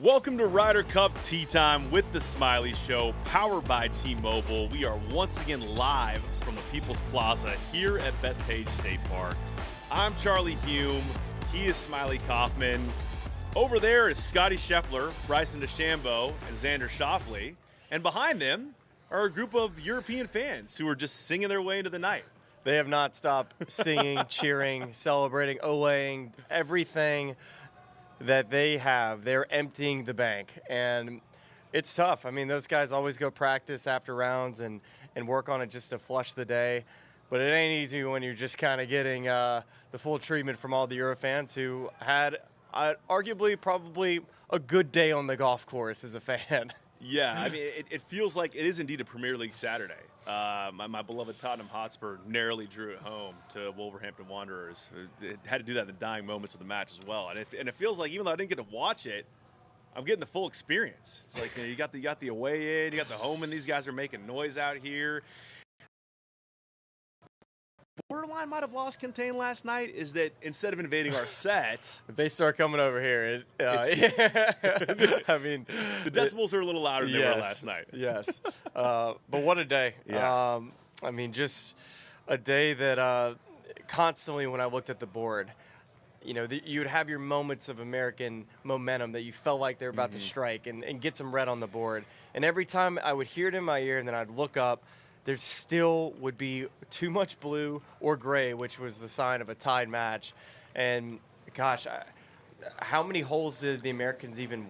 Welcome to Ryder Cup Tea Time with the Smylie Show, powered by T-Mobile. We are once again live from the People's Plaza here at Bethpage State Park. I'm Charlie Hume. He is Smylie Kaufman. Over there is Scotty Scheffler, Bryson DeChambeau, and Xander Schauffele. And behind them are a group of European fans who are just singing their way into the night. They have not stopped singing, cheering, celebrating, olaying, everything that they have. They're emptying the bank, and it's tough. I mean, those guys always go practice after rounds and work on it just to flush the day, but it ain't easy when you're just kind of getting the full treatment from all the Euro fans who had arguably probably a good day on the golf course as a fan. Yeah, I mean, it feels like it is indeed a Premier League Saturday. My beloved Tottenham Hotspur narrowly drew it home to Wolverhampton Wanderers. It had to do that in the dying moments of the match as well. And it feels like even though I didn't get to watch it, I'm getting the full experience. It's like you got the away in, you got the home, and these guys are making noise out here. Borderline might have lost contain last night is that instead of invading our set, if they start coming over here, I mean, the decibels are a little louder than they were last night. Yes, but what a day! Yeah. I mean, just a day that constantly when I looked at the board, you know, you would have your moments of American momentum that you felt like they were about to strike and get some red on the board, and every time I would hear it in my ear, and then I'd look up. There still would be too much blue or gray, which was the sign of a tied match. And gosh, how many holes did the Americans even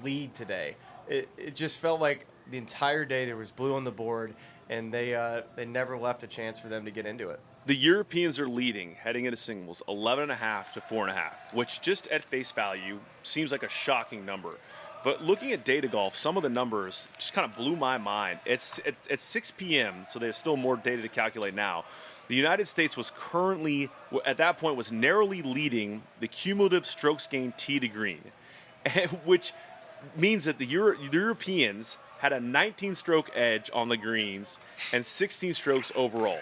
lead today? It just felt like the entire day there was blue on the board, and they never left a chance for them to get into it. The Europeans are leading heading into singles 11.5 to 4.5, which just at face value seems like a shocking number. But looking at data golf, some of the numbers just kind of blew my mind. It's at 6 p.m., so there's still more data to calculate now. The United States was currently, at that point, was narrowly leading the cumulative strokes gained tee to green, which means that the Europeans had a 19-stroke edge on the greens and 16 strokes overall.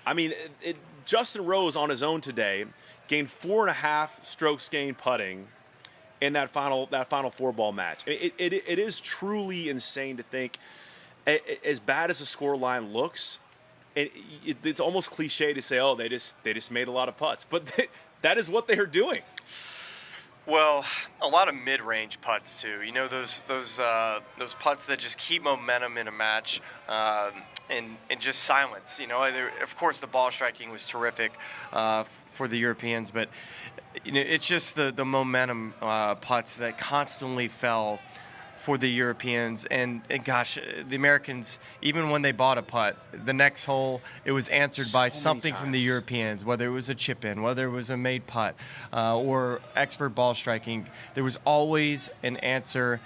I mean, Justin Rose on his own today gained 4.5 strokes gained putting in that final 4-ball match. It is truly insane to think, as bad as the scoreline looks, it's almost cliche to say, oh, they just made a lot of putts, but that is what they are doing. Well, a lot of mid-range putts too. You know, those putts that just keep momentum in a match, and just silence. You know, of course the ball striking was terrific for the Europeans, but you know, it's just the momentum putts that constantly fell for the Europeans. And gosh, the Americans, even when they bought a putt, the next hole, it was answered by something from the Europeans, whether it was a chip in, whether it was a made putt, or expert ball striking. There was always an answer.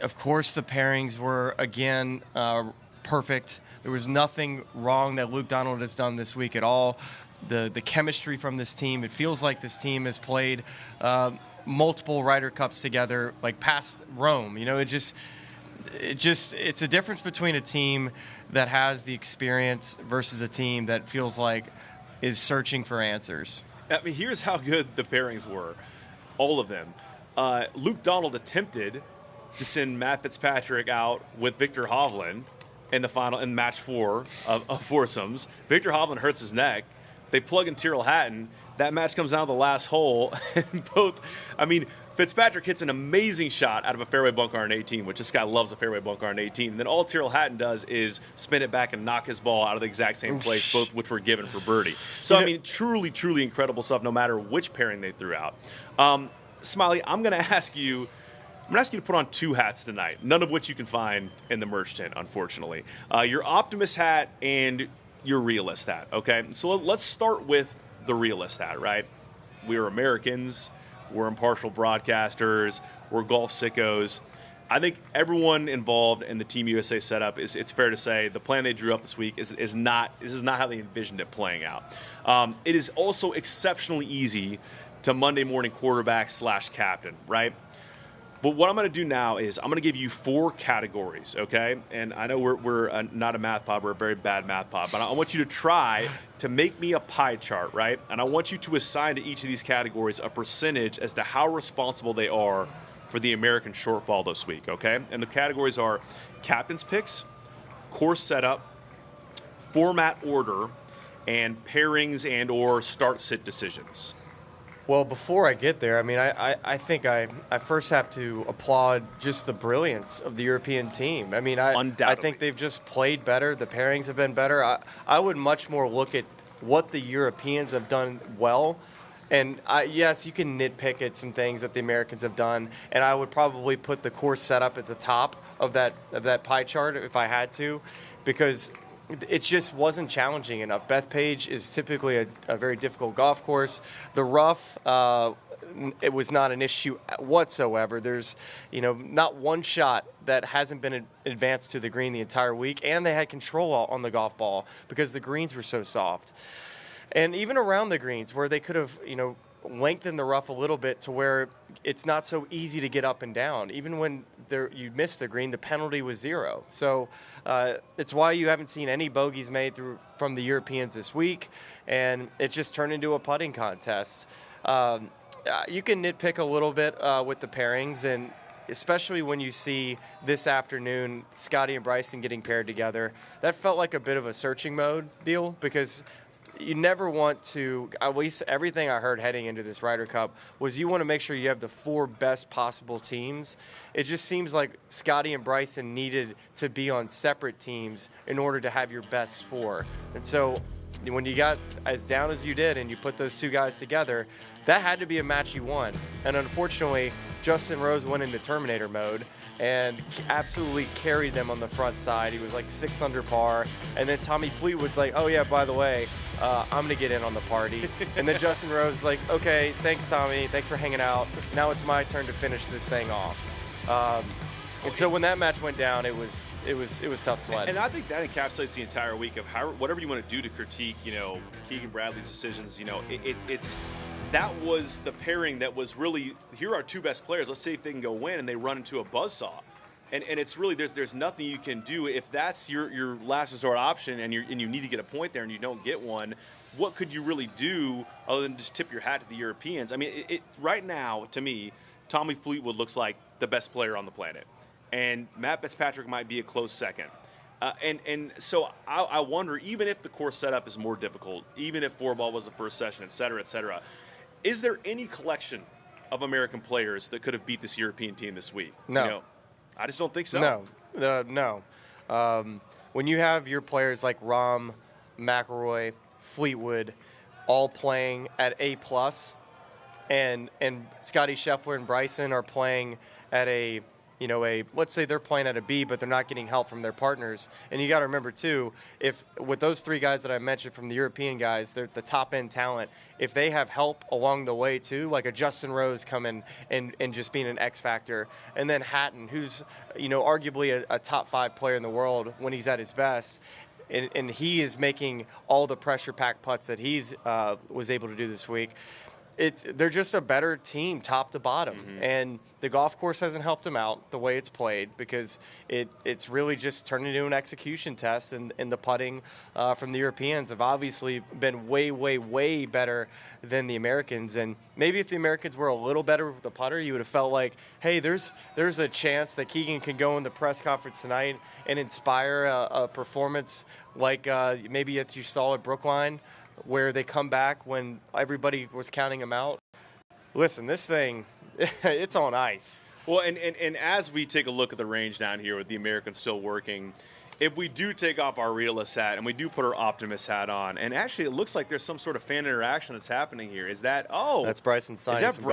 Of course, the pairings were, again, perfect. There was nothing wrong that Luke Donald has done this week at all. The chemistry from this team, it feels like this team has played multiple Ryder Cups together, like past Rome. You know, it's a difference between a team that has the experience versus a team that feels like is searching for answers. I mean, here's how good the pairings were, all of them. Luke Donald attempted to send Matt Fitzpatrick out with Victor Hovland in match 4 of foursomes. Victor Hovland hurts his neck. They plug in Tyrrell Hatton. That match comes down to the last hole. And Fitzpatrick hits an amazing shot out of a fairway bunker on 18, which this guy loves a fairway bunker on 18. And then all Tyrrell Hatton does is spin it back and knock his ball out of the exact same place, both which were given for birdie. So, I mean, truly, truly incredible stuff, no matter which pairing they threw out. Smylie, I'm going to ask you to put on 2 hats tonight, none of which you can find in the merch tent, unfortunately. Your optimist hat and your realist hat, okay? So let's start with the realist hat, right? We're Americans, we're impartial broadcasters, we're golf sickos. I think everyone involved in the Team USA setup, it's fair to say the plan they drew up this week is not how they envisioned it playing out. It is also exceptionally easy to Monday morning quarterback / captain, right? But what I'm going to do now is I'm going to give you 4 categories, okay? And I know we're not a math pod, we're a very bad math pod, but I want you to try to make me a pie chart, right? And I want you to assign to each of these categories a percentage as to how responsible they are for the American shortfall this week, okay? And the categories are captain's picks, course setup, format order, and pairings and or start-sit decisions. Well, before I get there, I mean, I think I first have to applaud just the brilliance of the European team. I mean, I think they've just played better. The pairings have been better. I would much more look at what the Europeans have done well. And yes, you can nitpick at some things that the Americans have done, and I would probably put the course setup at the top of that pie chart if I had to, because it just wasn't challenging enough. Bethpage is typically a very difficult golf course. The rough, it was not an issue whatsoever. There's, not one shot that hasn't been advanced to the green the entire week, and they had control on the golf ball because the greens were so soft. And even around the greens where they could have, lengthened the rough a little bit to where it's not so easy to get up and down. Even when you missed the green, the penalty was 0. So it's why you haven't seen any bogeys made from the Europeans this week, and it just turned into a putting contest. You can nitpick a little bit with the pairings, and especially when you see this afternoon Scotty and Bryson getting paired together. That felt like a bit of a searching mode deal, because you never want to, at least everything I heard heading into this Ryder Cup was you want to make sure you have the 4 best possible teams. It just seems like Scotty and Bryson needed to be on separate teams in order to have your best 4. And so when you got as down as you did and you put those 2 guys together, that had to be a match you won. And unfortunately, Justin Rose went into Terminator mode and absolutely carried them on the front side. He was like 6 under par. And then Tommy Fleetwood's like, oh yeah, by the way, I'm going to get in on the party. And then Justin Rose is like, okay, thanks, Tommy. Thanks for hanging out. Now it's my turn to finish this thing off. And so when that match went down, it was tough sledding. And I think that encapsulates the entire week of whatever you want to do to critique, Keegan Bradley's decisions. It's that was the pairing that was really, here are 2 best players. Let's see if they can go win, and they run into a buzzsaw. And it's really there's nothing you can do if that's your last resort option, and you need to get a point there and you don't get one. What could you really do other than just tip your hat to the Europeans? I mean, right now to me, Tommy Fleetwood looks like the best player on the planet, and Matt Fitzpatrick might be a close second. And so I wonder, even if the course setup is more difficult, even if 4-ball was the first session, et cetera, is there any collection of American players that could have beat this European team this week? No. I just don't think so. No. When you have your players like Rahm, McIlroy, Fleetwood, all playing at A+, and Scotty Scheffler and Bryson are playing at let's say they're playing at a B, but they're not getting help from their partners. And you got to remember too, if with those 3 guys that I mentioned from the European guys, they're the top end talent. If they have help along the way too, like a Justin Rose coming and just being an X factor, and then Hatton, who's arguably a top 5 player in the world when he's at his best. And he is making all the pressure pack putts that he's was able to do this week. They're just a better team top to bottom. Mm-hmm. And the golf course hasn't helped them out the way it's played, because it's really just turned into an execution test, and the putting from the Europeans have obviously been way, way, way better than the Americans. And maybe if the Americans were a little better with the putter, you would have felt like, hey, there's a chance that Keegan can go in the press conference tonight and inspire a performance like maybe you saw at Brookline, where they come back when everybody was counting them out. Listen, this thing, it's on ice. Well, and as we take a look at the range down here with the Americans still working, if we do take off our realist hat and we do put our optimist hat on, and actually it looks like there's some sort of fan interaction that's happening here. Is that, that's Bryson signing some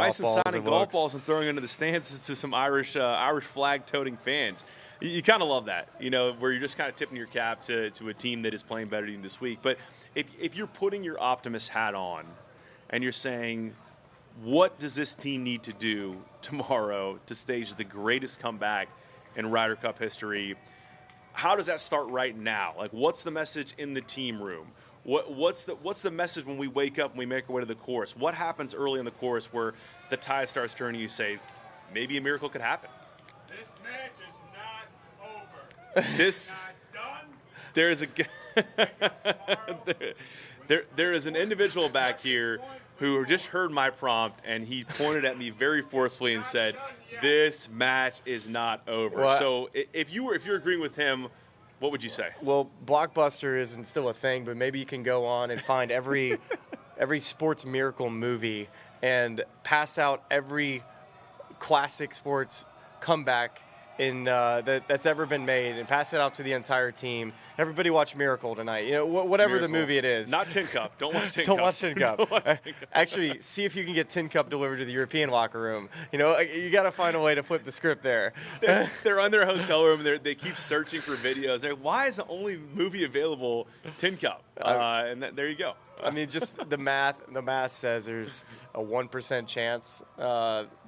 golf balls and throwing into the stands to some Irish flag-toting fans? You kind of love that, where you're just kind of tipping your cap to a team that is playing better than you this week. But if you're putting your optimist hat on and you're saying, what does this team need to do tomorrow to stage the greatest comeback in Ryder Cup history, how does that start right now? Like, what's the message in the team room? What's the message when we wake up and we make our way to the course? What happens early in the course where the tide starts turning? You say, maybe a miracle could happen. This match is not over. This not done. There is an individual back here who just heard my prompt, and he pointed at me very forcefully and said, "This match is not over." Well, so if you're agreeing with him, what would you say? Well, Blockbuster isn't still a thing, but maybe you can go on and find every sports miracle movie and pass out every classic sports comeback that's ever been made, and pass it out to the entire team. Everybody watch Miracle tonight. You know, whatever Miracle. the movie it is. Not Tin Cup. Don't watch Tin Cup. Don't watch Tin Cup. Don't watch Tin Cup. Actually, see if you can get Tin Cup delivered to the European locker room. You know, you got to find a way to flip the script there. They're on their hotel room. They keep searching for videos. They're like, why is the only movie available Tin Cup? There you go. I mean, just the math. The math says there's a 1% chance,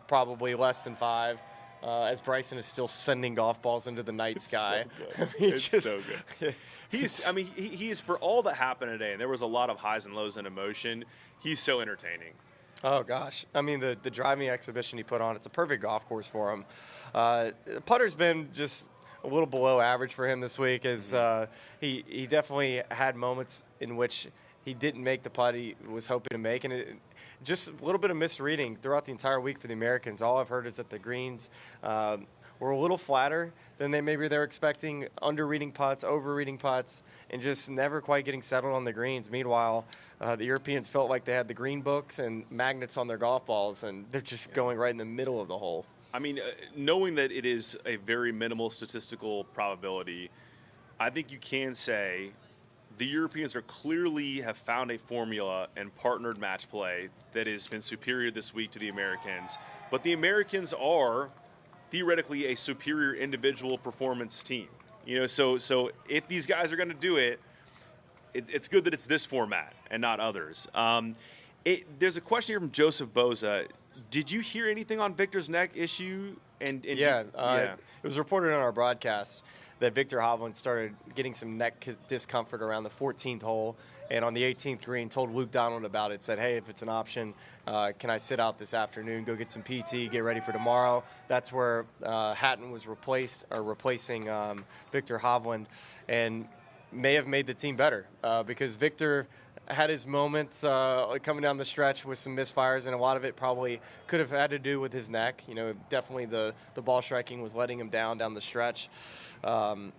probably less than 5. As Bryson is still sending golf balls into the night sky. So it's so good. He is, for all that happened today, and there was a lot of highs and lows and emotion, he's so entertaining. Oh, gosh. I mean, the driving exhibition he put on, it's a perfect golf course for him. Putter's been just a little below average for him this week, as he definitely had moments in which he didn't make the putt he was hoping to make, and just a little bit of misreading throughout the entire week for the Americans. All I've heard is that the greens were a little flatter than maybe they're expecting, under-reading putts, over-reading putts, and just never quite getting settled on the greens. Meanwhile, the Europeans felt like they had the green books and magnets on their golf balls, and they're just going right in the middle of the hole. I mean, knowing that it is a very minimal statistical probability, I think you can say the Europeans are clearly have found a formula and partnered match play that has been superior this week to the Americans. But the Americans are theoretically a superior individual performance team. You know, so if these guys are going to do it, it's good that it's this format and not others. There's a question here from Joseph Boza. Did you hear anything on Victor's neck issue? It was reported on our broadcast that Victor Hovland started getting some neck discomfort around the 14th hole, and on the 18th green told Luke Donald about it, said, hey, if it's an option, can I sit out this afternoon, go get some PT, get ready for tomorrow. That's where Hatton was replacing Victor Hovland, and may have made the team better because Victor had his moments coming down the stretch with some misfires, and a lot of it probably could have had to do with his neck. You know, definitely the ball striking was letting him down the stretch. And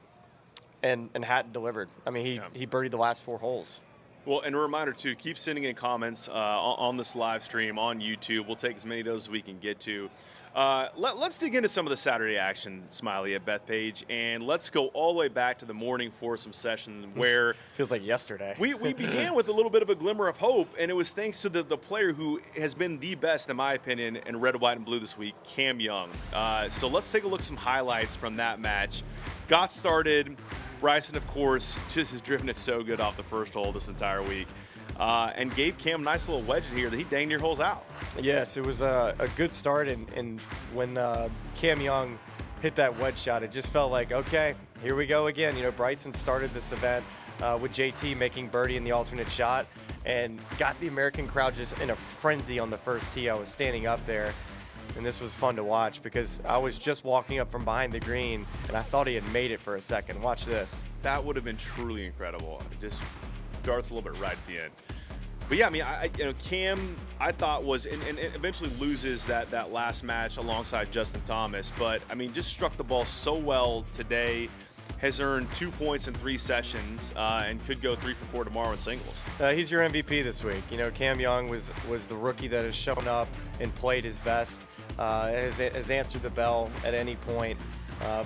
Hatton delivered. I mean, he birdied the last 4 holes. Well, and a reminder, too, keep sending in comments on this live stream on YouTube. We'll take as many of those as we can get to. Let's dig into some of the Saturday action, Smylie, at Bethpage, and let's go all the way back to the morning foursome session where feels like yesterday. we began with a little bit of a glimmer of hope, and it was thanks to the player who has been the best, in my opinion, in red, white, and blue this week, Cam Young. So let's take a look at some highlights from that match. Got started. Bryson, of course, just has driven it so good off the first hole this entire week. And gave Cam a nice little wedge in here that he dang near holes out. Yes, it was a good start, and when Cam Young hit that wedge shot, it just felt like, okay, here we go again. You know, Bryson started this event with JT making birdie in the alternate shot and got the American crowd just in a frenzy on the first tee. I was standing up there, and this was fun to watch because I was just walking up from behind the green, and I thought he had made it for a second. Watch this. That would have been truly incredible. It just darts a little bit right at the end. But yeah, I mean, Cam, I thought was, and eventually loses that last match alongside Justin Thomas. But I mean, just struck the ball so well today. Has earned 2 points in 3 sessions and could go 3 for 4 tomorrow in singles. He's your MVP this week. You know, Cam Young was the rookie that has shown up and played his best, has answered the bell at any point.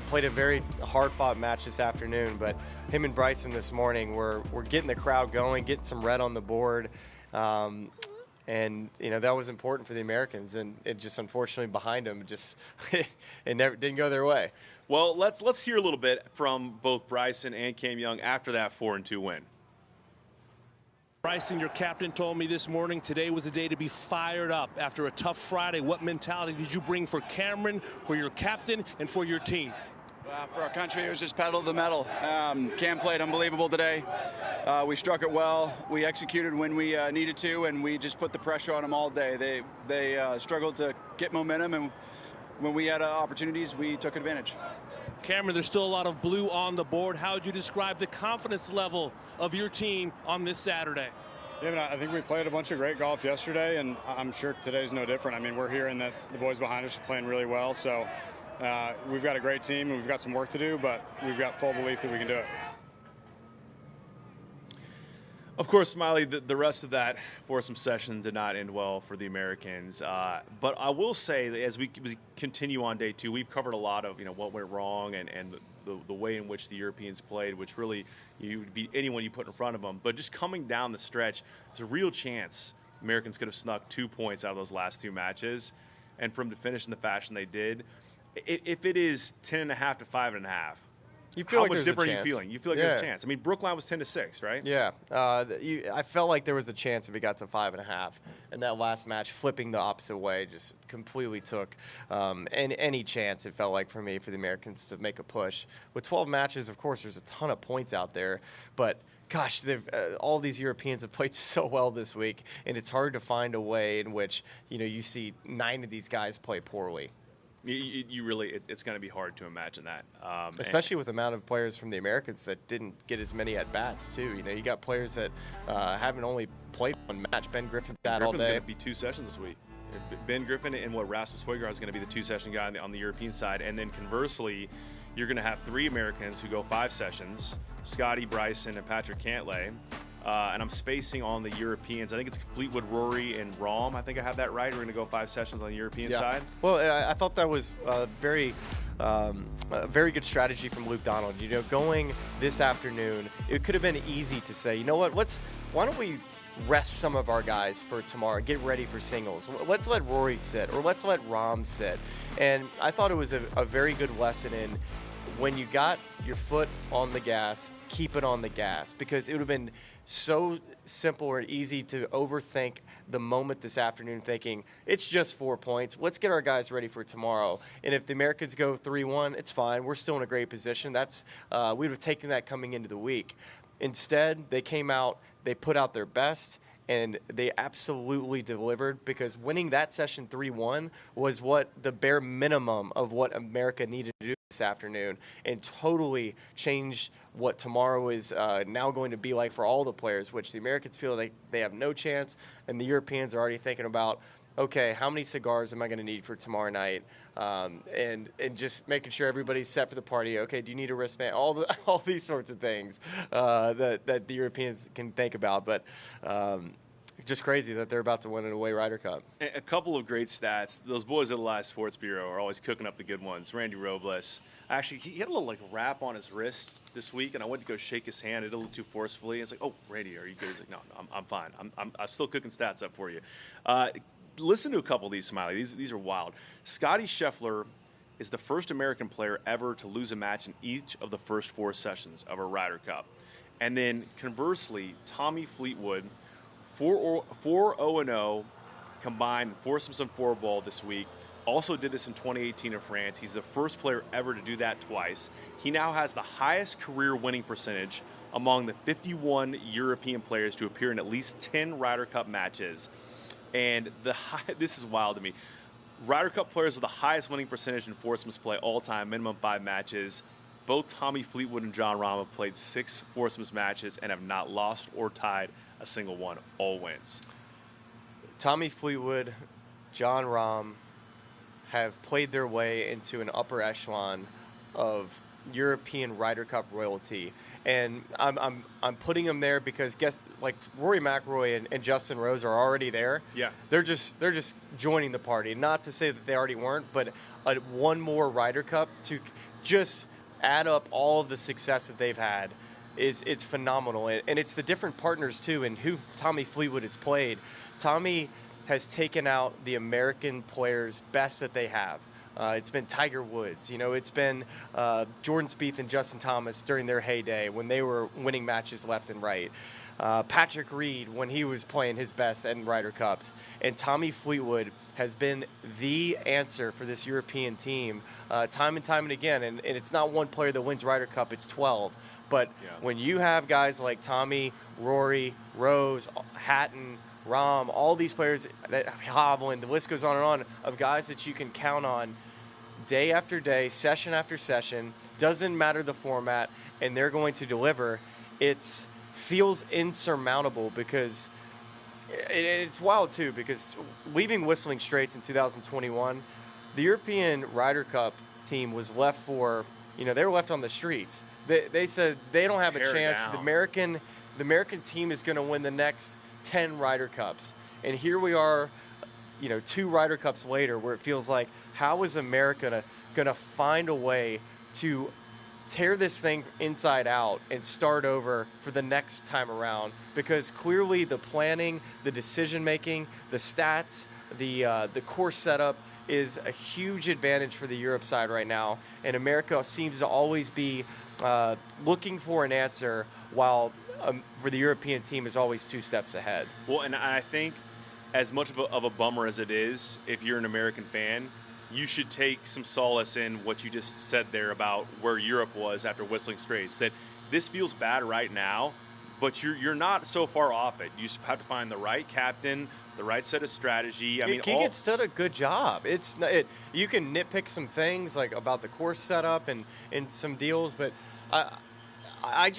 Played a very hard-fought match this afternoon, but him and Bryson this morning were getting the crowd going, getting some red on the board, and you know that was important for the Americans. And it just unfortunately behind them, just it never didn't go their way. Well, let's hear a little bit from both Bryson and Cam Young after that 4-2 win. Bryson, your captain, told me this morning today was a day to be fired up after a tough Friday. What mentality did you bring for Cameron, for your captain, and for your team? For our country, it was just pedal to the metal. Cam played unbelievable today. We struck it well. We executed when we needed to, and we just put the pressure on them all day. They struggled to get momentum, and when we had opportunities, we took advantage. Cameron, there's still a lot of blue on the board. How would you describe the confidence level of your team on this Saturday? Yeah, I mean, I think we played a bunch of great golf yesterday, and I'm sure today's no different. I mean, we're hearing that the boys behind us are playing really well, so we've got a great team, and we've got some work to do, but we've got full belief that we can do it. Of course, Smylie, the rest of that foursome session did not end well for the Americans. But I will say that as we continue on day two, we've covered a lot of what went wrong and the way in which the Europeans played, which really you would beat anyone you put in front of them. But just coming down the stretch, there's a real chance Americans could have snuck 2 points out of those last two matches, and for them to finish in the fashion they did, if it is 10.5 to 5.5. You feel How like much there's a different are you chance. feeling? You feel like there's a chance. I mean, Brookline was 10-6, right? Yeah. I felt like there was a chance if it got to 5.5. And that last match, flipping the opposite way, just completely took any chance, it felt like, for me, for the Americans to make a push. With 12 matches, of course, there's a ton of points out there. But, gosh, all these Europeans have played so well this week. And it's hard to find a way in which, you see 9 of these guys play poorly. You really, it's going to be hard to imagine that. Especially with the amount of players from the Americans that didn't get as many at-bats, too. You got players that haven't only played one match. Ben Griffin's out all day. Griffin's going to be 2 sessions this week. Ben Griffin and Rasmus Højgaard is going to be the 2-session guy on the European side. And then conversely, you're going to have 3 Americans who go 5 sessions, Scotty, Bryson, and Patrick Cantlay. And I'm spacing on the Europeans. I think it's Fleetwood, Rory, and Rahm. I think I have that right. We're going to go 5 sessions on the European side. Well, I thought that was a very good strategy from Luke Donald. Going this afternoon, it could have been easy to say, you know what, why don't we rest some of our guys for tomorrow, get ready for singles. Let's let Rory sit, or let's let Rahm sit. And I thought it was a very good lesson in when you got your foot on the gas, keep it on the gas, because it would have been so simple or easy to overthink the moment this afternoon thinking, it's just 4 points. Let's get our guys ready for tomorrow. And if the Americans go 3-1, it's fine. We're still in a great position. We would have taken that coming into the week. Instead, they came out, they put out their best, and they absolutely delivered, because winning that session 3-1 was what the bare minimum of what America needed to do this afternoon, and totally changed what tomorrow is now going to be like for all the players, which the Americans feel like they have no chance, and the Europeans are already thinking about, okay, how many cigars am I going to need for tomorrow night? And just making sure everybody's set for the party. Okay, do you need a wristband? All these sorts of things that the Europeans can think about. But just crazy that they're about to win an away Ryder Cup. A couple of great stats. Those boys at the Live Sports Bureau are always cooking up the good ones. Randy Robles. Actually, he had a little wrap on his wrist this week, and I went to go shake his hand. I did a little too forcefully. It's like, oh, Randy, are you good? He's like, no, I'm fine. I'm still cooking stats up for you. Listen to a couple of these, Smylie. These are wild. Scotty Scheffler is the first American player ever to lose a match in each of the first 4 sessions of a Ryder Cup. And then conversely, Tommy Fleetwood, 4-0-0 combined foursomes and 4-ball this week. Also did this in 2018 in France. He's the first player ever to do that twice. He now has the highest career winning percentage among the 51 European players to appear in at least 10 Ryder Cup matches. And this is wild to me. Ryder Cup players with the highest winning percentage in foursomes play all time, minimum 5 matches. Both Tommy Fleetwood and Jon Rahm have played 6 foursomes matches and have not lost or tied a single one. All wins. Tommy Fleetwood, Jon Rahm have played their way into an upper echelon of European Ryder Cup royalty, and I'm putting them there because Rory McIlroy and Justin Rose are already there. Yeah, they're just joining the party. Not to say that they already weren't, but one more Ryder Cup to just add up all of the success that they've had it's phenomenal, and it's the different partners too, and who Tommy Fleetwood has played. Tommy has taken out the American players' best that they have. It's been Tiger Woods, it's been Jordan Spieth and Justin Thomas during their heyday when they were winning matches left and right. Patrick Reed when he was playing his best in Ryder Cups. And Tommy Fleetwood has been the answer for this European team time and again. And it's not one player that wins Ryder Cup, it's 12. But when you have guys like Tommy, Rory, Rose, Hatton, Rahm, all these players, Hovland, the list goes on and on, of guys that you can count on day after day, session after session, doesn't matter the format, and they're going to deliver. It feels insurmountable because It's wild, too, because leaving Whistling Straits in 2021, the European Ryder Cup team was left for, they were left on the streets. They said they don't have a chance. Down. The American team is going to win the next 10 Ryder Cups. And here we are, 2 Ryder Cups later, where it feels like, how is America going to find a way to tear this thing inside out and start over for the next time around? Because clearly the planning, the decision making, the stats, the course setup is a huge advantage for the Europe side right now, and America seems to always be looking for an answer, while for the European team is always 2 steps ahead. Well, and I think as much of a bummer as it is, if you're an American fan, you should take some solace in what you just said there about where Europe was after Whistling Straits, that this feels bad right now, but you're not so far off it. You just have to find the right captain, the right set of strategy. I mean, Keegan's done a good job. You can nitpick some things like about the course setup and some deals, but I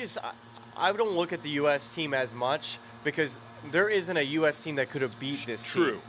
don't look at the U.S. team as much, because there isn't a U.S. team that could have beat this team. True.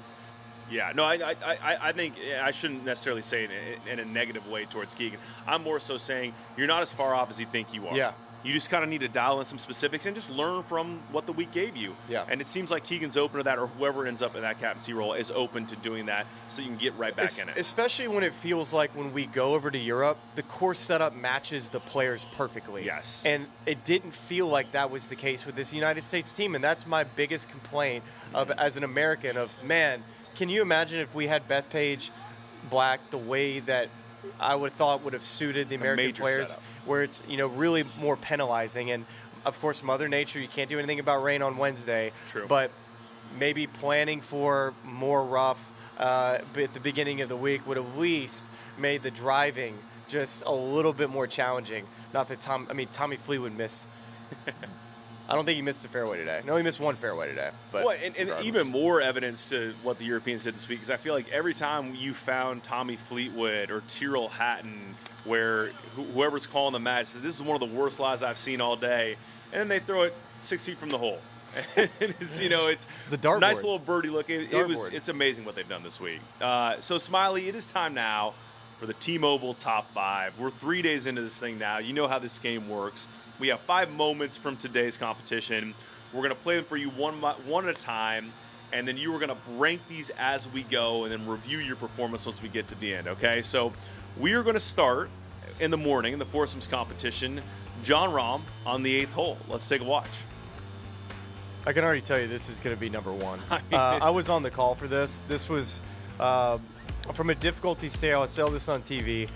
Yeah, no, I think I shouldn't necessarily say it in a negative way towards Keegan. I'm more so saying you're not as far off as you think you are. Yeah. You just kind of need to dial in some specifics and just learn from what the week gave you. Yeah. And it seems like Keegan's open to that, or whoever ends up in that captaincy role is open to doing that, so you can get right back in it. Especially when it feels like when we go over to Europe, the course setup matches the players perfectly. Yes. And it didn't feel like that was the case with this United States team, and that's my biggest complaint as an American of, man, can you imagine if we had Bethpage Black the way that I would have suited the American players, setup, where it's really more penalizing, and of course Mother Nature, you can't do anything about rain on Wednesday. True. But maybe planning for more rough at the beginning of the week would have at least made the driving just a little bit more challenging. Not that Tommy Fleetwood missed. I don't think he missed a fairway today. No, he missed 1 fairway today. But well, and even more evidence to what the Europeans did this week, because I feel like every time you found Tommy Fleetwood or Tyrrell Hatton, where whoever's calling the match, this is one of the worst lies I've seen all day, and then they throw it 6 feet from the hole. It's a dartboard. Nice little birdie look. It's amazing what they've done this week. So Smylie, it is time now for the T-Mobile Top 5. We're 3 days into this thing now. You know how this game works. We have 5 moments from today's competition. We're going to play them for you one at a time, and then you are going to rank these as we go and then review your performance once we get to the end, okay? So we are going to start in the morning in the foursomes competition. John Rahm on the 8th hole. Let's take a watch. I can already tell you this is going to be number 1. I was on the call for this. This was from a difficulty scale. I saw this on TV.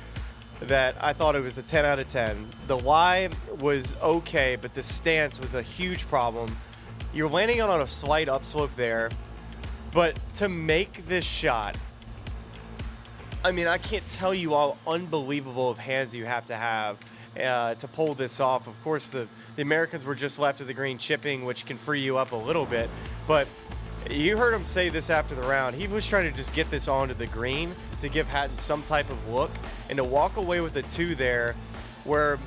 That I thought it was a 10 out of 10. The lie was okay, but the stance was a huge problem. You're landing on a slight upslope there, but to make this shot, I can't tell you how unbelievable of hands you have to pull this off. Of course, the Americans were just left of the green chipping, which can free you up a little bit, but you heard him say this after the round. He was trying to just get this onto the green to give Hatton some type of look, and to walk away with a 2 there, where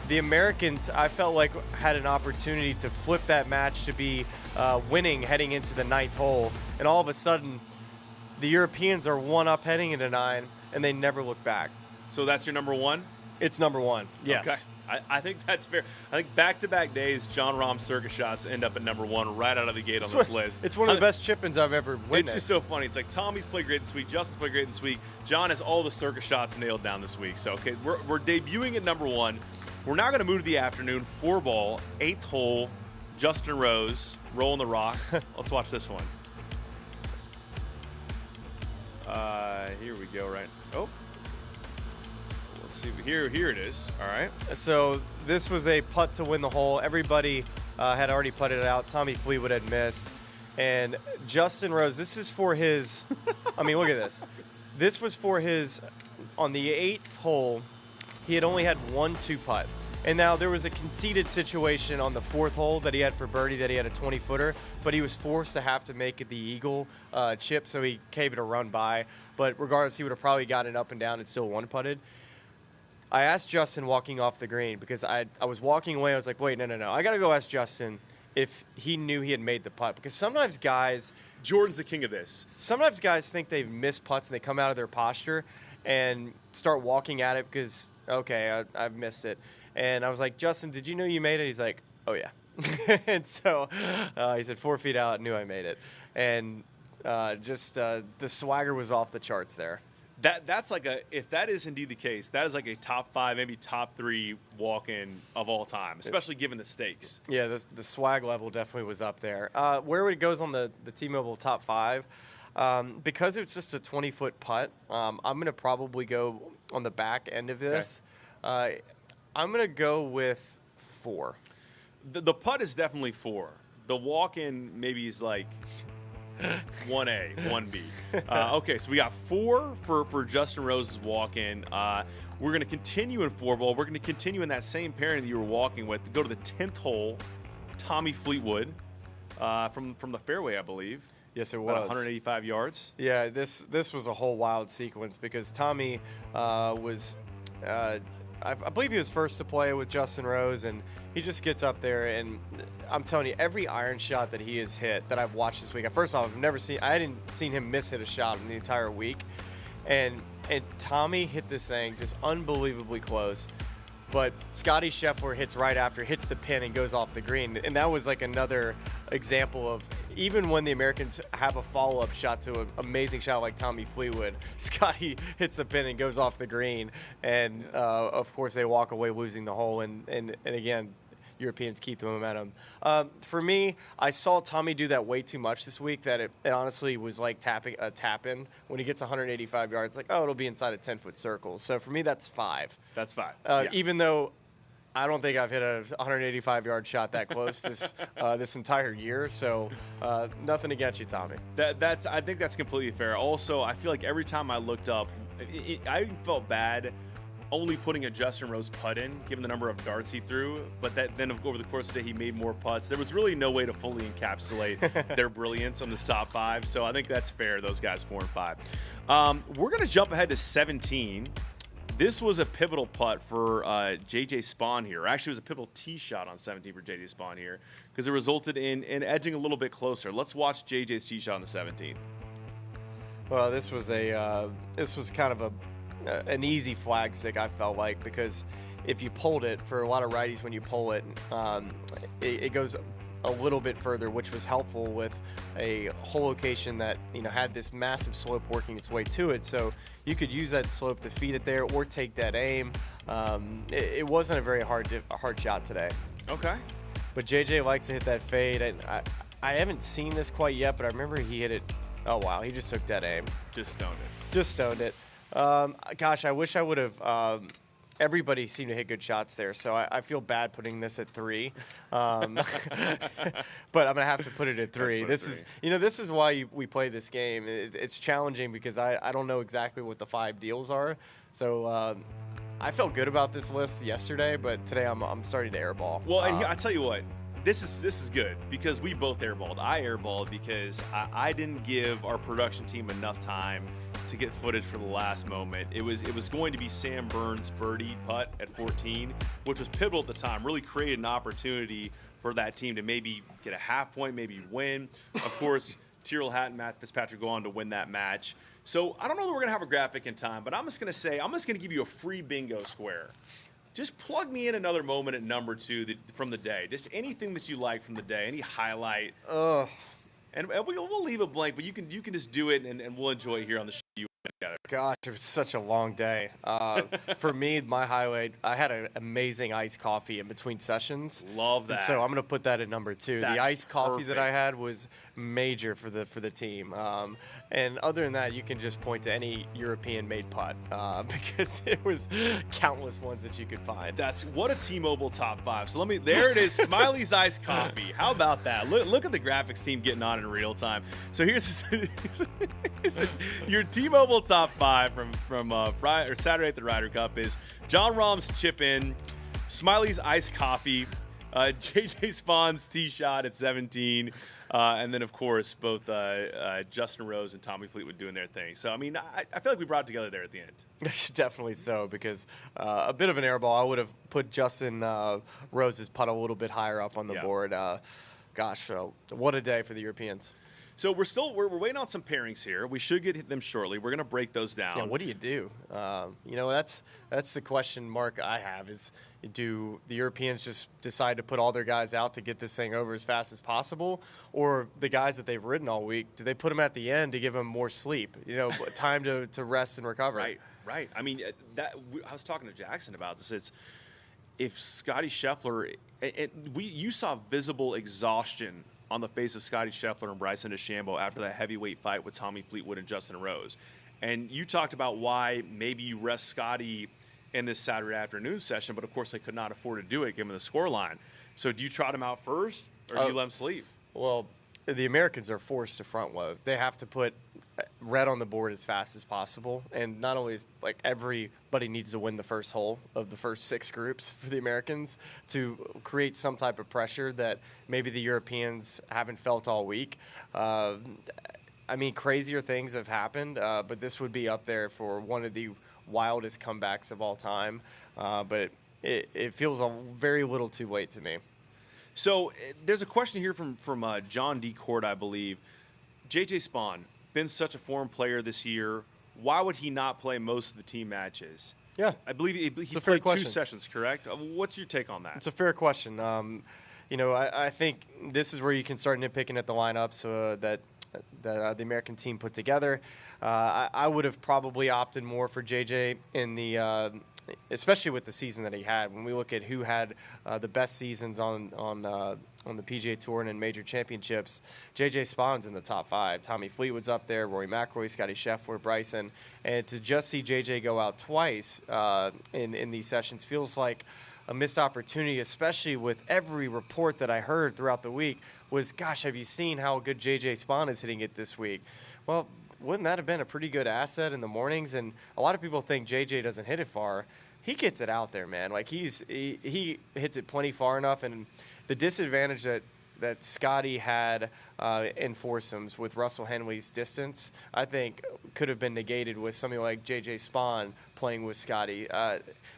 the Americans, I felt like, had an opportunity to flip that match to be winning heading into the 9th hole, and all of a sudden, the Europeans are 1 up heading into 9, and they never look back. So that's your number 1? It's number 1. Yes. Okay. I think that's fair. I think back-to-back days, John Rahm's circus shots end up at number 1 right out of the gate on this list. It's one of the best chip-ins I've ever witnessed. It's just so funny. It's like Tommy's played great this week. Justin's played great this week. John has all the circus shots nailed down this week. So, okay, we're debuting at number 1. We're now going to move to the afternoon. 4-ball, 8th hole, Justin Rose, rolling the rock. Let's watch this one. Here we go, right? Oh. Let's see. Here it is. All right. So this was a putt to win the hole. Everybody had already putted it out. Tommy Fleetwood had missed. And Justin Rose, this is for his, look at this. This was for his, on the 8th hole, he had only had 1 2-putt. And now there was a conceded situation on the 4th hole that he had for birdie, that he had a 20-footer, but he was forced to have to make it the eagle chip, so he gave it a run by. But regardless, he would have probably gotten up and down and still 1-putted. I asked Justin walking off the green, because I was walking away. I was like, wait, no. I got to go ask Justin if he knew he had made the putt. Because sometimes guys Jordan's the king of this. Sometimes guys think they've missed putts and they come out of their posture and start walking at it because, okay, I've missed it. And I was like, Justin, did you know you made it? He's like, oh, yeah. And so he said 4 feet out, knew I made it. And the swagger was off the charts there. That's like if that is indeed the case, that is like a top 5, maybe top 3 walk-in of all time, especially given the stakes. Yeah, the swag level definitely was up there. Where it goes on the T-Mobile top 5, because it's just a 20-foot putt, I'm going to probably go on the back end of this. Okay. I'm going to go with 4. The putt is definitely 4. The walk-in maybe is like 1A, 1B. Okay, so we got 4 for Justin Rose's walk-in. We're going to continue in 4-ball. We're going to continue in that same pairing that you were walking with to go to the 10th hole. Tommy Fleetwood from the fairway, I believe. Yes, it was. About 185 yards. Yeah, this was a whole wild sequence because Tommy was I believe he was first to play with Justin Rose, and he just gets up there, and I'm telling you, every iron shot that he has hit that I've watched this week. First off, I hadn't seen him miss hit a shot in the entire week, and Tommy hit this thing just unbelievably close. But Scotty Scheffler hits right after, hits the pin, and goes off the green. And that was like another example of even when the Americans have a follow-up shot to an amazing shot like Tommy Fleetwood, Scotty hits the pin and goes off the green. And, of course, they walk away losing the hole. And again, Europeans keep the momentum. For me, I saw Tommy do that way too much this week that it honestly was like a tap-in. When he gets 185 yards, like, oh, it'll be inside a 10-foot circle. So for me, that's 5. That's 5. Yeah. Even though I don't think I've hit a 185-yard shot that close this entire year. So nothing against you, Tommy. I think that's completely fair. Also, I feel like every time I looked up, I felt bad only putting a Justin Rose putt in, given the number of darts he threw, but then over the course of the day, he made more putts. There was really no way to fully encapsulate their brilliance on this top 5, so I think that's fair, those guys 4 and 5. We're going to jump ahead to 17. This was a pivotal putt for J.J. Spawn here. Actually, it was a pivotal tee shot on 17 for J.J. Spawn here because it resulted in edging a little bit closer. Let's watch J.J.'s tee shot on the 17th. Well, this was kind of an easy flag stick, I felt like, because if you pulled it, for a lot of righties, when you pull it, it goes a little bit further, which was helpful with a hole location that had this massive slope working its way to it. So you could use that slope to feed it there or take that aim. It wasn't a very hard shot today. Okay. But JJ likes to hit that fade, and I haven't seen this quite yet, but I remember he hit it. Oh wow, he just took that aim. Just stoned it. Just stoned it. Gosh, I wish I would have. Everybody seemed to hit good shots there, so I feel bad putting this at 3. But I'm gonna have to put it at 3. This is why we play this game. It's challenging because I don't know exactly what the 5 deals are. So I felt good about this list yesterday, but today I'm starting to airball. Well, and I tell you what. This is good because we both airballed. I airballed because I didn't give our production team enough time to get footage for the last moment. It was going to be Sam Burns' birdie putt at 14, which was pivotal at the time. Really created an opportunity for that team to maybe get a half point, maybe win. Of course, Tyrrell Hatton and Matt Fitzpatrick go on to win that match. So I don't know that we're going to have a graphic in time, but I'm just going to give you a free bingo square. Just plug me in another moment at number 2 from the day. Just anything that you like from the day, any highlight. And we'll leave it blank, but you can just do it, and we'll enjoy it here on the show. Gosh, it was such a long day. For me, my highlight, I had an amazing iced coffee in between sessions. Love that. And so I'm going to put that at number 2. That's the iced coffee perfect. that I had was major for the team. And other than that, you can just point to any European-made putt because it was countless ones that you could find. That's what a T-Mobile top 5. So there it is, Smiley's iced coffee. How about that? Look at the graphics team getting on in real time. So here's your T-Mobile top 5 from Friday or Saturday at the Ryder Cup is John Rahm's chip in, Smiley's iced coffee, J.J. Spawn's tee shot at 17, and then, of course, both Justin Rose and Tommy Fleetwood doing their thing. So, I mean, I feel like we brought it together there at the end. Definitely so, because a bit of an airball. I would have put Justin Rose's putt a little bit higher up on the board. gosh, what a day for the Europeans. So we're waiting on some pairings here. We should get them shortly. We're going to break those down. Yeah, what do you do? That's the question mark I have is, do the Europeans just decide to put all their guys out to get this thing over as fast as possible? Or the guys that they've ridden all week, do they put them at the end to give them more sleep, time to rest and recover? Right. I mean, I was talking to Jackson about this. It's if Scotty Scheffler, you saw visible exhaustion on the face of Scotty Scheffler and Bryson DeChambeau after that heavyweight fight with Tommy Fleetwood and Justin Rose. And you talked about why maybe you rest Scotty in this Saturday afternoon session, but of course they could not afford to do it given the scoreline. So do you trot him out first, or do you let him sleep? Well, the Americans are forced to front load. They have to put red on the board as fast as possible. And not only everybody needs to win the first hole of the first 6 groups for the Americans to create some type of pressure that maybe the Europeans haven't felt all week. Crazier things have happened, but this would be up there for one of the wildest comebacks of all time. But it feels very little too late to me. So there's a question here from John D. Court, I believe. J.J. Spaun, been such a foreign player this year. Why would he not play most of the team matches? Yeah. I believe he played 2 sessions, correct? What's your take on that? It's a fair question. I think this is where you can start nitpicking at the lineups that the American team put together. I would have probably opted more for JJ in the especially with the season that he had. When we look at who had the best seasons on the PGA Tour and in major championships, J.J. Spawn's in the top 5. Tommy Fleetwood's up there, Rory McIlroy, Scotty Scheffler, Bryson. And to just see J.J. go out twice in these sessions feels like a missed opportunity, especially with every report that I heard throughout the week was, gosh, have you seen how good J.J. Spawn is hitting it this week? Well, wouldn't that have been a pretty good asset in the mornings? And a lot of people think J.J. doesn't hit it far. He gets it out there, man. He hits it plenty far enough. And the disadvantage that Scotty had in foursomes with Russell Henley's distance, I think could have been negated with something like J.J. Spawn playing with Scotty.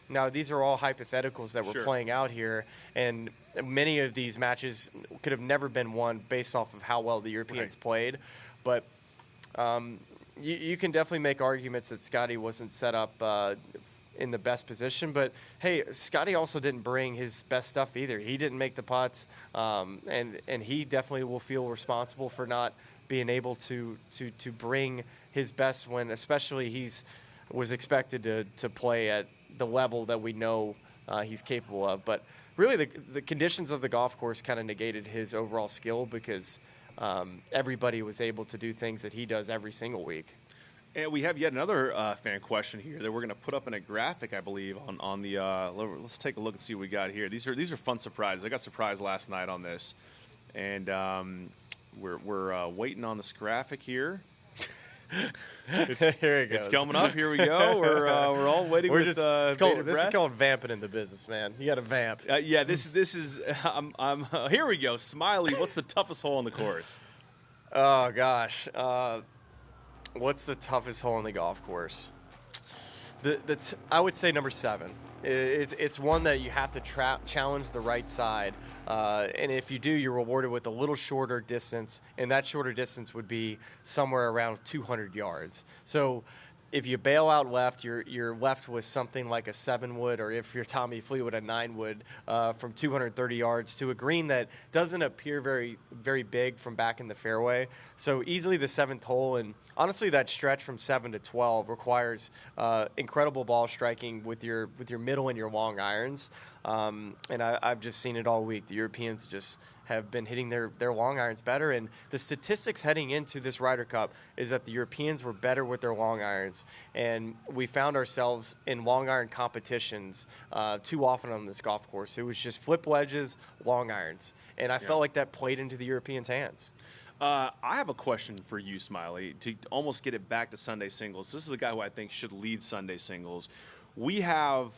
Now, these are all hypotheticals that we're playing out here, and many of these matches could have never been won based off of how well the Europeans played. But you can definitely make arguments that Scotty wasn't set up in the best position. But, hey, Scotty also didn't bring his best stuff either. He didn't make the putts, and he definitely will feel responsible for not being able to bring his best when especially was expected to play at the level that we know he's capable of. But really the conditions of the golf course kind of negated his overall skill because everybody was able to do things that he does every single week. And we have yet another fan question here that we're going to put up in a graphic, I believe, on the. Let's take a look and see what we got here. These are fun surprises. I got surprised last night on this, and we're waiting on this graphic here. Here it goes. It's coming up. Here we go. We're all waiting. This is called vamping in the business, man. You got to vamp. Yeah. This is. I'm. Here we go. Smylie, what's the toughest hole on the course? Oh gosh. What's the toughest hole on the golf course? I would say number 7. It's one that you have to challenge the right side, and if you do, you're rewarded with a little shorter distance, and that shorter distance would be somewhere around 200 yards. So if you bail out left, you're left with something like a 7 wood, or if you're Tommy Fleetwood, a 9 wood from 230 yards to a green that doesn't appear very, very big from back in the fairway. So easily the 7th hole, and honestly that stretch from 7 to 12 requires incredible ball striking with your middle and your long irons. And I've just seen it all week. The Europeans just have been hitting their long irons better, and the statistics heading into this Ryder Cup is that the Europeans were better with their long irons, and we found ourselves in long iron competitions too often on this golf course. It was just flip wedges, long irons, and I felt like that played into the Europeans' hands. I have a question for you, Smylie, to almost get it back to Sunday singles. This is a guy who I think should lead Sunday singles. We have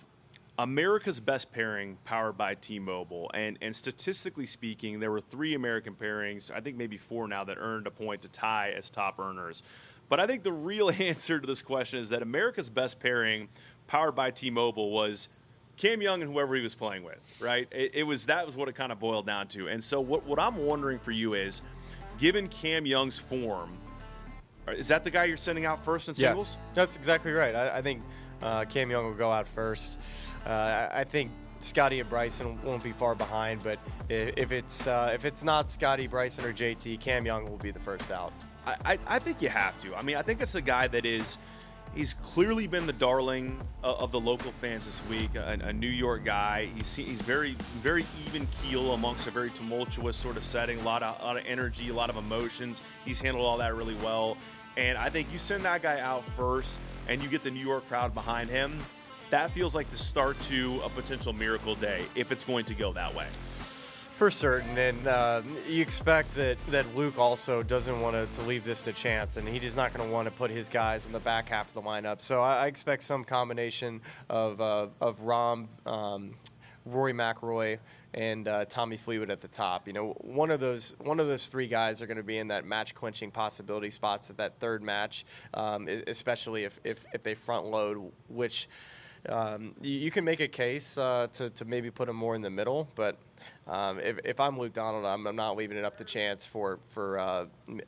America's best pairing powered by T-Mobile, and statistically speaking, there were 3 American pairings, I think maybe 4 now, that earned a point to tie as top earners. But I think the real answer to this question is that America's best pairing powered by T-Mobile was Cam Young and whoever he was playing with, right? That was what it kind of boiled down to. And so what I'm wondering for you is, given Cam Young's form, is that the guy you're sending out first in singles? Yeah, that's exactly right. I think Cam Young will go out first. I think Scotty and Bryson won't be far behind, but if it's not Scotty, Bryson, or JT, Cam Young will be the first out. I think you have to. I mean, I think it's the guy that he's clearly been the darling of the local fans this week, a New York guy. He's very, very even keel amongst a very tumultuous sort of setting, a lot of energy, a lot of emotions. He's handled all that really well. And I think you send that guy out first and you get the New York crowd behind him, that feels like the start to a potential miracle day if it's going to go that way. For certain, and you expect that Luke also doesn't want to leave this to chance, and he's not going to want to put his guys in the back half of the lineup. So I expect some combination of Rom, Rory McIlroy, and Tommy Fleetwood at the top. You know, one of those three guys are going to be in that match clinching possibility spots at that third match, especially if they front load, which you can make a case to maybe put him more in the middle, but. If I'm Luke Donald, I'm not leaving it up to chance for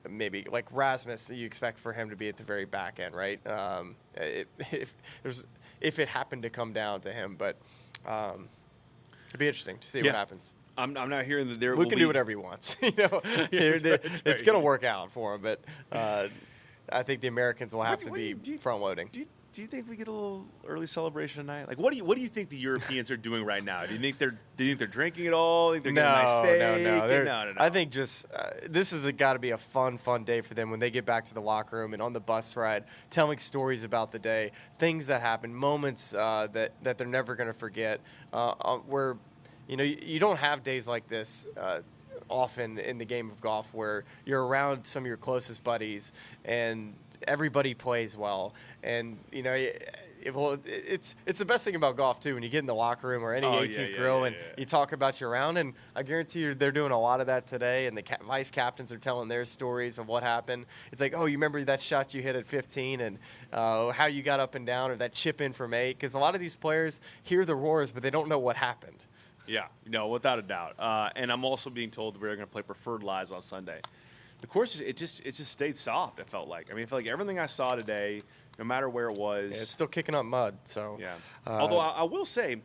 maybe like Rasmus. You expect for him to be at the very back end, right? If it happened to come down to him, but it'd be interesting to see what happens. I'm not hearing that Luke can do whatever he wants. You know, it's going to work out for him, but I think the Americans will have to be front loading. Do you think we get a little early celebration tonight? Like, what do you think the Europeans are doing right now? Do you think they're drinking at all? Do you think they're getting a nice steak? No. I think just this has got to be a fun day for them when they get back to the locker room and on the bus ride, telling stories about the day, things that happened, moments that they're never going to forget. Where, you know, you don't have days like this often in the game of golf where you're around some of your closest buddies and everybody plays well, and you know, it's the best thing about golf too. When you get in the locker room or any 18th grill and you talk about your round, and I guarantee you they're doing a lot of that today. And the vice captains are telling their stories of what happened. It's like, oh, you remember that shot you hit at 15, and how you got up and down, or that chip in from 8. Because a lot of these players hear the roars, but they don't know what happened. Yeah, no, without a doubt. And I'm also being told that we're going to play Preferred Lies on Sunday. The course, it just stayed soft, it felt like. I mean, I felt like everything I saw today, no matter where it was. Yeah, it's still kicking up mud, so. Yeah. Although I will say,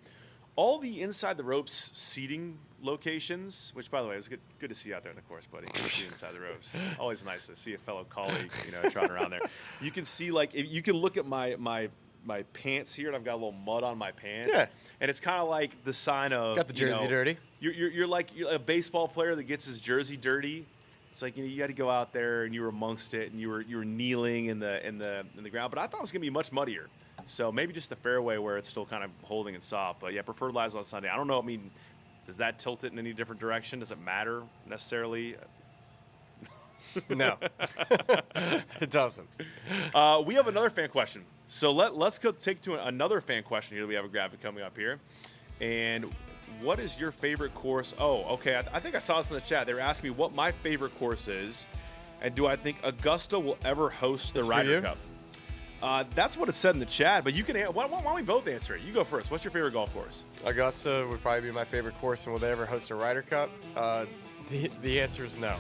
all the inside the ropes seating locations, which, by the way, it was good to see you out there in the course, buddy. Good to see you inside the ropes. Always nice to see a fellow colleague, you know, trotting around there. You can see, like, you can look at my pants here, and I've got a little mud on my pants. Yeah. And it's kind of like the sign of, got the jersey dirty. You're like a baseball player that gets his jersey dirty. It's like, you know, you got to go out there and you were amongst it and you were kneeling in the ground. But I thought it was going to be much muddier. So maybe just the fairway where it's still kind of holding and soft. But yeah, Preferred Lies on Sunday. I don't know. I mean, does that tilt it in any different direction? Does it matter necessarily? No, it doesn't. We have another fan question. So let's go take to another fan question here. We have a graphic coming up here, and. What is your favorite course? Oh, okay. I think I saw this in the chat. They were asking me what my favorite course is, and do I think Augusta will ever host the Ryder Cup? That's what it said in the chat, but you can. Why don't we both answer it? You go first. What's your favorite golf course? Augusta would probably be my favorite course, and will they ever host a Ryder Cup? The answer is no.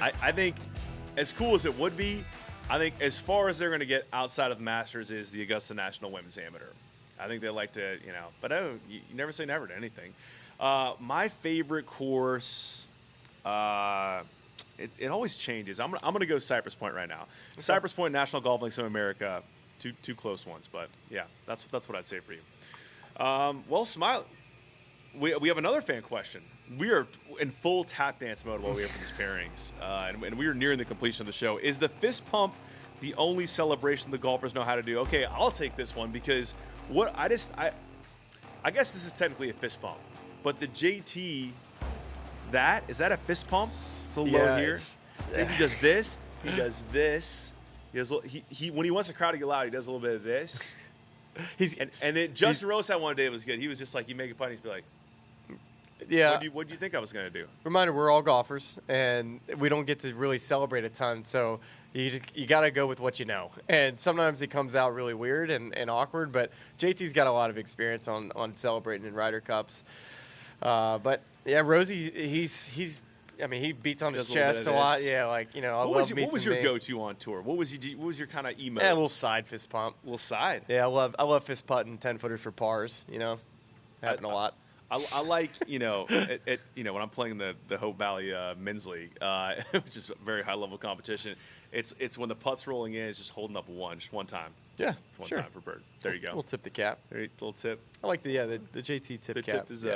I think, as cool as it would be, I think as far as they're going to get outside of the Masters is the Augusta National Women's Amateur. I think they like to, you know, but you never say never to anything. My favorite course, it always changes. I'm gonna go Cypress Point right now. Okay. Cypress Point, National Golf Links of America, two close ones, but yeah, that's what I'd say for you. Well, Smylie, we have another fan question. We are in full tap dance mode while we are for these pairings, and we are nearing the completion of the show. Is the fist pump the only celebration the golfers know how to do? Okay, I'll take this one because. I guess this is technically a fist pump, but the JT, is that a fist pump? It's a little low here. He does this. He does this. He when he wants the crowd to get loud, he does a little bit of this. And then Justin Rose had one day it was good. He was just like, you make a putt, he'd be like, Yeah. What do you think I was going to do? Reminder, we're all golfers, and we don't get to really celebrate a ton, so you got to go with what you know. And sometimes it comes out really weird and awkward, but JT's got a lot of experience on celebrating in Ryder Cups. But, yeah, Rosie, he beats on his chest a lot. Yeah, like, I love me some What was your go-to on tour? What was your kind of emo? Yeah, a little side fist pump. A little side? Yeah, I love fist putting 10-footers for pars, Happen a lot. I like, when I'm playing the Hope Valley Men's League, which is a very high-level competition, it's when the putt's rolling in, it's just holding up just one time. Yeah, one time for bird. There you go. We'll tip the cap. Little tip. I like the JT tip cap. The tip is,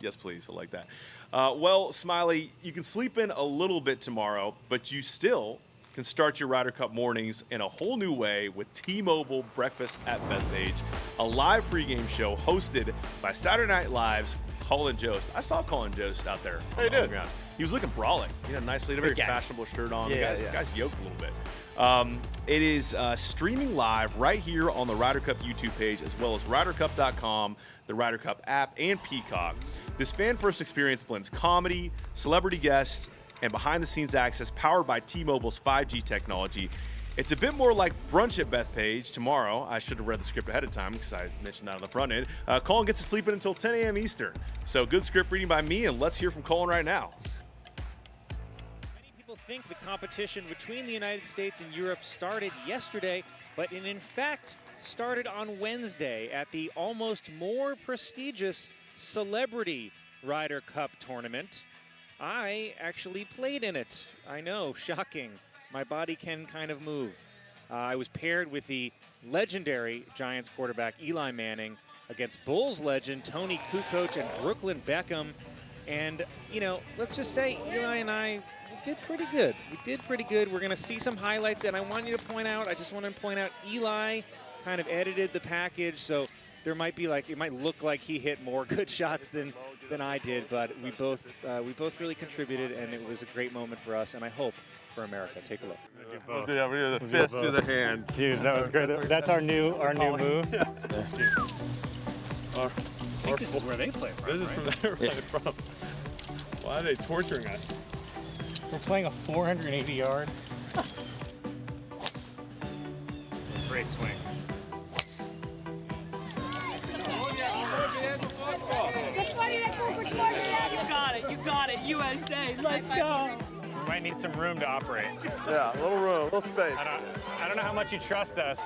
yes, please. I like that. Well, Smylie, you can sleep in a little bit tomorrow, but you still can start your Ryder Cup mornings in a whole new way with T-Mobile Breakfast at Bethpage, a live pregame show hosted by Saturday Night Live's Colin Jost. I saw Colin Jost out there on the grounds. He was looking brolic. He had a nice, very fashionable shirt on. Yeah, the guy's yoked a little bit. It is streaming live right here on the Ryder Cup YouTube page, as well as RyderCup.com, the Ryder Cup app, and Peacock. This fan-first experience blends comedy, celebrity guests, and behind-the-scenes access powered by T-Mobile's 5G technology. It's a bit more like Brunch at Bethpage tomorrow. I should have read the script ahead of time because I mentioned that on the front end. Colin gets to sleep in until 10 a.m. Eastern. So good script reading by me, and let's hear from Colin right now. Many people think the competition between the United States and Europe started yesterday, but it in fact started on Wednesday at the almost more prestigious Celebrity Ryder Cup tournament. I actually played in it. I know, shocking. My body can kind of move. I was paired with the legendary Giants quarterback Eli Manning against Bulls legend Tony Kukoc and Brooklyn Beckham. And, let's just say Eli and I did pretty good. We did pretty good. We're going to see some highlights, and I want to point out Eli kind of edited the package, so there might be it might look like he hit more good shots than I did, but we both really contributed, and it was a great moment for us, and I hope for America. Take a look. We'll do the fist to the hand. Dude, that was great. That's our new move. Yeah. I think this is where they play from, This is from where they play from. Why are they torturing us? We're playing a 480-yard. Great swing. You got it, USA, let's go. We might need some room to operate. Yeah, a little room, a little space. I don't know how much you trust us.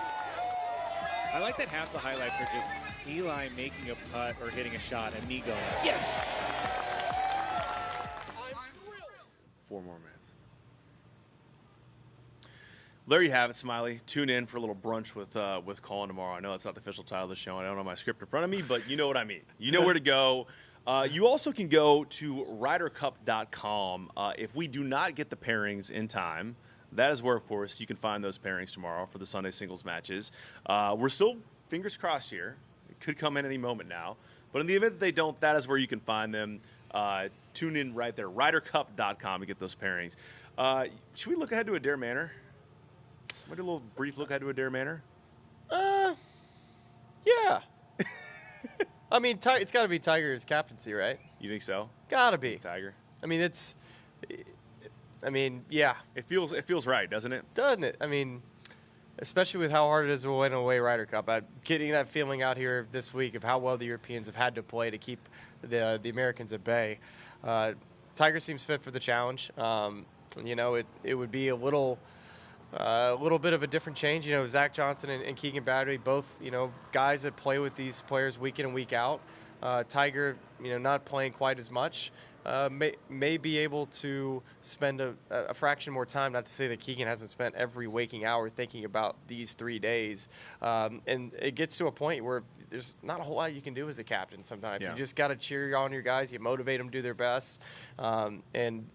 I like that half the highlights are just Eli making a putt or hitting a shot and me going, yes! 4 more minutes. There you have it, Smylie. Tune in for a little brunch with Colin tomorrow. I know that's not the official title of the show. I don't have my script in front of me, but you know what I mean. You know where to go. You also can go to RyderCup.com. If we do not get the pairings in time, that is where, of course, you can find those pairings tomorrow for the Sunday singles matches. We're still fingers crossed here. It could come in any moment now. But in the event that they don't, that is where you can find them. Tune in right there, RyderCup.com to get those pairings. Should we look ahead to Adair Manor? Want to do a little brief look ahead to Adair Manor? Yeah. I mean, it's got to be Tiger's captaincy, right? You think so? Got to be. Tiger. I mean, yeah. It feels right, doesn't it? Doesn't it? I mean, especially with how hard it is to win a away Ryder Cup. I'm getting that feeling out here this week of how well the Europeans have had to play to keep the Americans at bay. Tiger seems fit for the challenge. It would be a little bit of a different change. Zach Johnson and Keegan Battery, both, guys that play with these players week in and week out. Tiger, not playing quite as much, may be able to spend a fraction more time. Not to say that Keegan hasn't spent every waking hour thinking about these 3 days. And it gets to a point where there's not a whole lot you can do as a captain sometimes. Yeah. You just got to cheer on your guys. You motivate them to do their best. And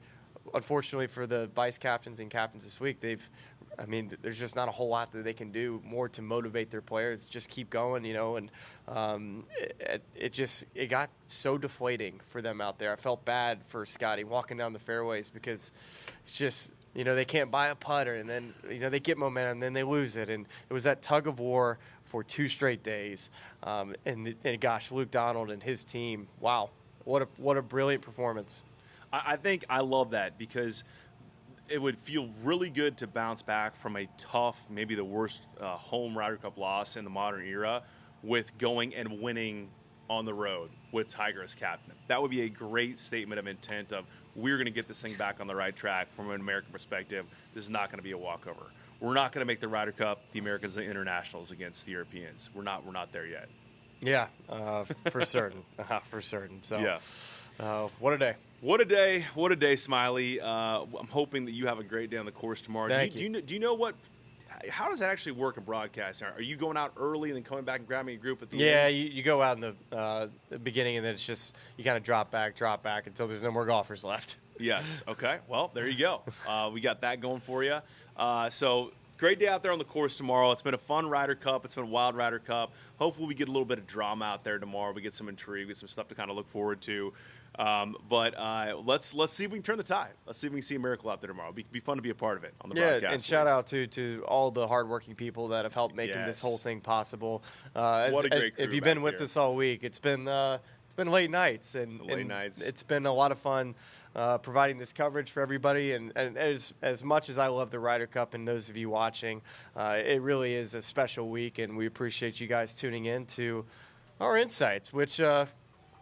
unfortunately for the vice captains and captains this week, there's just not a whole lot that they can do more to motivate their players. Just keep going, and it got so deflating for them out there. I felt bad for Scotty walking down the fairways because it's just, they can't buy a putter, and then, they get momentum, and then they lose it. And it was that tug of war for 2 straight days. And gosh, Luke Donald and his team, wow. What a brilliant performance. I think I love that because it would feel really good to bounce back from a tough, maybe the worst home Ryder Cup loss in the modern era, with going and winning on the road with Tiger as captain. That would be a great statement of intent of we're going to get this thing back on the right track from an American perspective. This is not going to be a walkover. We're not going to make the Ryder Cup, the Americans, the internationals against the Europeans. We're not there yet. Yeah, for certain. For certain. So, yeah. What a day. What a day, Smylie. I'm hoping that you have a great day on the course tomorrow. Thank Do you know what? How does that actually work in broadcasting? Are you going out early and then coming back and grabbing a group at the end? Yeah, you go out in the beginning, and then it's just you kind of drop back until there's no more golfers left. Yes. Okay. Well, there you go. We got that going for you. So great day out there on the course tomorrow. It's been a fun Ryder Cup. It's been a wild Ryder Cup. Hopefully we get a little bit of drama out there tomorrow. We get some intrigue, get some stuff to kind of look forward to. But let's see if we can turn the tide. Let's see if we can see a miracle out there tomorrow. It'd be fun to be a part of it on the broadcast. Yeah, and shout out to all the hardworking people that have helped making this whole thing possible. What a great crew if you've been back with here. us all week, it's been late nights and it's been a lot of fun providing this coverage for everybody. And as much as I love the Ryder Cup and those of you watching, it really is a special week, and we appreciate you guys tuning in to our insights, which.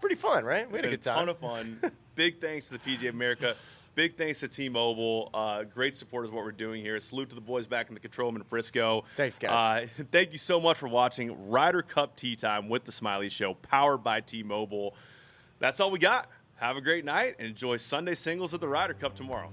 Pretty fun, right? We had a good time. A ton of fun. Big thanks to the PGA of America. Big thanks to T-Mobile. Great supporters of what we're doing here. Salute to the boys back in the control room in Frisco. Thanks, guys. Thank you so much for watching Ryder Cup Tee Time with the Smylie Show, powered by T-Mobile. That's all we got. Have a great night and enjoy Sunday singles at the Ryder Cup tomorrow.